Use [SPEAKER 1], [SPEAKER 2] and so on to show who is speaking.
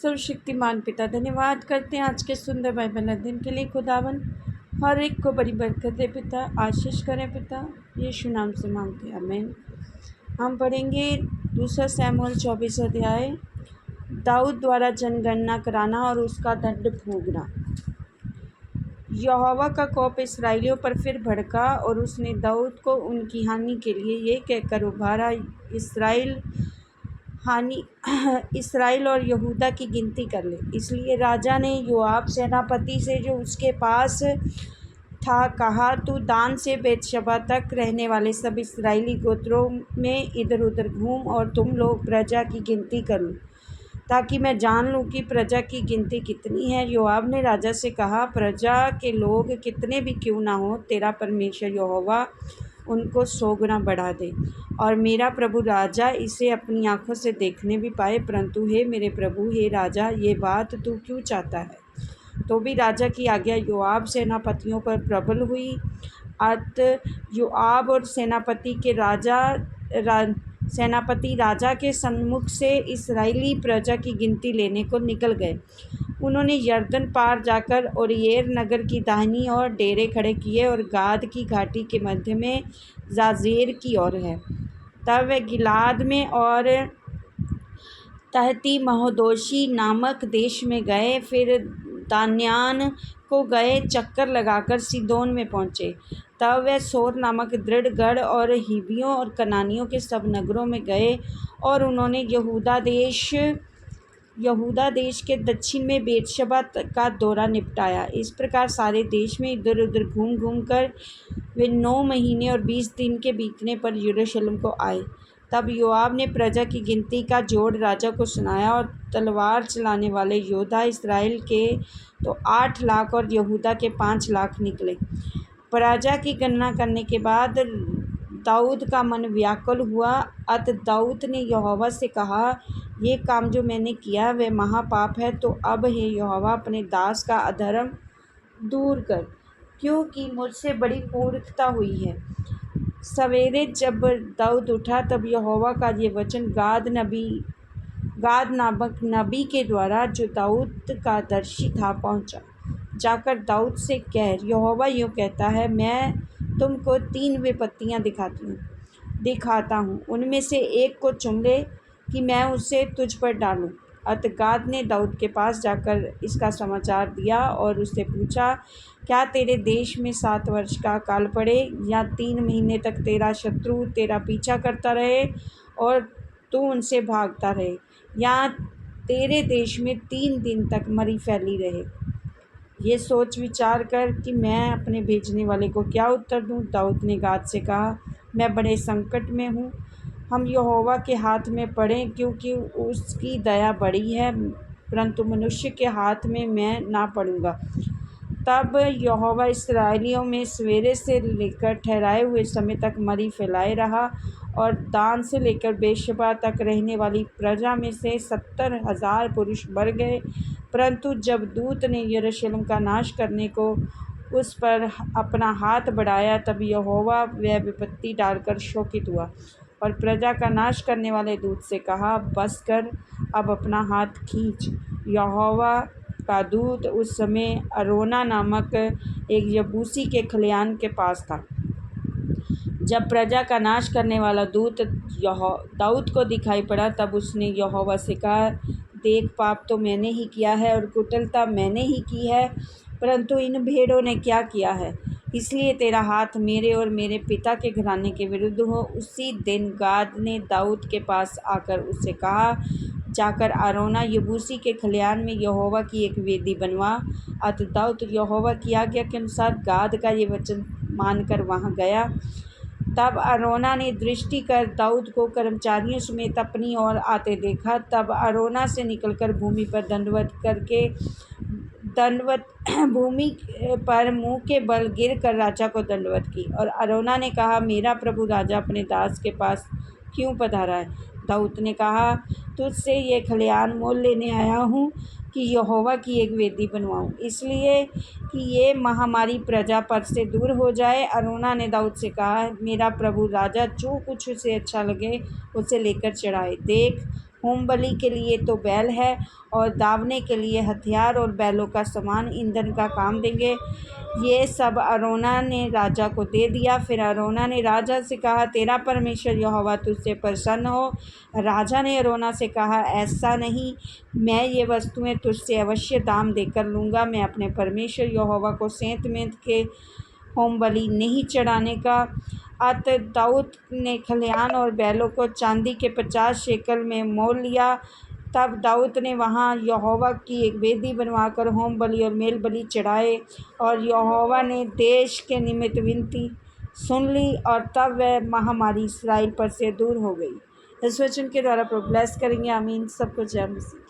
[SPEAKER 1] सर्वशक्तिमान पिता धन्यवाद करते हैं आज के सुंदर बाइबल अध्ययन के लिए। खुदावन हर एक को बड़ी बरकत दे पिता, आशीष करें पिता, यीशु नाम से मांगते हैं, आमीन। हम पढ़ेंगे 2 शमूएल 24 अध्याय, दाऊद द्वारा जनगणना कराना और उसका दंड भोगना। यहोवा का कोप इस्राएलियों पर फिर भड़का और उसने दाऊद को उनकी हानि के लिए ये कहकर उभारा, इसराइल और यहूदा की गिनती कर ले। इसलिए राजा ने योआब सेनापति से जो उसके पास था कहा, तू दान से बेतशबा तक रहने वाले सब इस्राएली गोत्रों में इधर उधर घूम और तुम लोग प्रजा की गिनती कर लो, ताकि मैं जान लूँ कि प्रजा की गिनती कितनी है। योआब ने राजा से कहा, प्रजा के लोग कितने भी क्यों ना हो, तेरा परमेश्वर यहोवा उनको 100 गुना बढ़ा दे और मेरा प्रभु राजा इसे अपनी आँखों से देखने भी पाए। परंतु हे मेरे प्रभु, हे राजा, ये बात तू क्यों चाहता है? तो भी राजा की आज्ञा योआब सेनापतियों पर प्रबल हुई। योआब और सेनापति राजा के सम्मुख से इस्राएली प्रजा की गिनती लेने को निकल गए। उन्होंने यरदन पार जाकर ओरिएर नगर की दाहिनी ओर डेरे खड़े किए और गाद की घाटी के मध्य में जाजेर की ओर है। तब वे गिलाद में और तहती महोदोशी नामक देश में गए, फिर दान्यान को गए, चक्कर लगाकर सीदोन में पहुँचे। तब वे सोर नामक दृढ़ गढ़ और हिब्बियों और कनानियों के सब नगरों में गए और उन्होंने यहूदा देश के दक्षिण में बेतशबा का दौरा निपटाया। इस प्रकार सारे देश में इधर उधर घूम घूम कर वे 9 महीने और 20 दिन के बीतने पर यरूशलेम को आए। तब योआब ने प्रजा की गिनती का जोड़ राजा को सुनाया और तलवार चलाने वाले योद्धा इसराइल के तो 8 लाख और यहूदा के 5 लाख निकले। प्रजा की गणना करने के बाद दाऊद का मन व्याकुल हुआ। अतः दाऊद ने यहोवा से कहा, ये काम जो मैंने किया वह महापाप है, तो अब हे यहोवा, अपने दास का अधर्म दूर कर, क्योंकि मुझसे बड़ी मूर्खता हुई है। सवेरे जब दाऊद उठा तब यहोवा का ये वचन गाद नामक नबी के द्वारा, जो दाऊद का दर्शी था, पहुंचा। जाकर दाऊद से कह, यहोवा यूँ कहता है, मैं तुमको 3 विपत्तियाँ दिखाता हूँ, उनमें से एक को चुन ले कि मैं उसे तुझ पर डालूँ। अतः गाद ने दाऊद के पास जाकर इसका समाचार दिया और उससे पूछा, क्या तेरे देश में 7 वर्ष का अकाल पड़े, या 3 महीने तक तेरा शत्रु तेरा पीछा करता रहे और तू उनसे भागता रहे, या तेरे देश में 3 दिन तक मरी फैली रहे? ये सोच विचार कर कि मैं अपने भेजने वाले को क्या उत्तर दूँ। दाऊद ने गाद से कहा, मैं बड़े संकट में हूँ, हम यहोवा के हाथ में पड़ें, क्योंकि उसकी दया बड़ी है, परंतु मनुष्य के हाथ में मैं ना पड़ूँगा। तब यहोवा इस्राएलियों में सवेरे से लेकर ठहराए हुए समय तक मरी फैलाए रहा, और दान से लेकर बेशबा तक रहने वाली प्रजा में से 70,000 पुरुष मर गए। परंतु जब दूत ने यरूशलेम का नाश करने को उस पर अपना हाथ बढ़ाया, तब यहोवा वह विपत्ति डालकर शोकित हुआ और प्रजा का नाश करने वाले दूत से कहा, बस कर, अब अपना हाथ खींच। यहोवा का दूत उस समय अरोना नामक एक यबूसी के खलिहान के पास था। जब प्रजा का नाश करने वाला दूत दाऊद को दिखाई पड़ा, तब उसने यहोवा से कहा, देख, पाप तो मैंने ही किया है और कुटिलता मैंने ही की है, परंतु इन भेड़ों ने क्या किया है, इसलिए तेरा हाथ मेरे और मेरे पिता के घराने के विरुद्ध हो। उसी दिन गाद ने दाऊद के पास आकर उससे कहा, जाकर अरोना यबूसी के खलिहान में यहोवा की एक वेदी बनवा। अतः दाऊद यहोवा की आज्ञा के अनुसार गाद का ये वचन मानकर वहाँ गया। तब अरोना ने दृष्टि कर दाऊद को कर्मचारियों समेत अपनी ओर आते देखा। तब अरोना से निकलकर भूमि पर भूमि पर मुँह के बल गिर कर राजा को दंडवत की। और अरोना ने कहा, मेरा प्रभु राजा अपने दास के पास क्यों पधारा है? दाऊद ने कहा, तुझसे ये खलिहान मोल लेने आया हूँ कि यहोवा की एक वेदी बनवाऊँ, इसलिए कि ये महामारी प्रजा पर से दूर हो जाए। अरोना ने दाऊद से कहा, मेरा प्रभु राजा जो कुछ उसे अच्छा लगे उसे लेकर चढ़ाए। देख, होम बलि के लिए तो बैल है और दावने के लिए हथियार और बैलों का सामान ईंधन का काम देंगे। ये सब अरोना ने राजा को दे दिया। फिर अरोना ने राजा से कहा, तेरा परमेश्वर यहोवा तुझसे प्रसन्न हो। राजा ने अरोना से कहा, ऐसा नहीं, मैं ये वस्तुएं तुझसे अवश्य दाम देकर लूँगा। मैं अपने परमेश्वर यहोवा को सेंत मेंत के होम बलि नहीं चढ़ाने का। अतः दाऊद ने खलिहान और बैलों को चांदी के 50 शेकल में मोल लिया। तब दाऊद ने वहाँ यहोवा की एक वेदी बनवाकर होम बलि और मेल बलि चढ़ाए, और यहोवा ने देश के निमित्त विनती सुन ली, और तब वह महामारी इस्राएल पर से दूर हो गई। इस वचन के द्वारा प्रभु ब्लेस करेंगे। आमीन। सबको जय मसीह।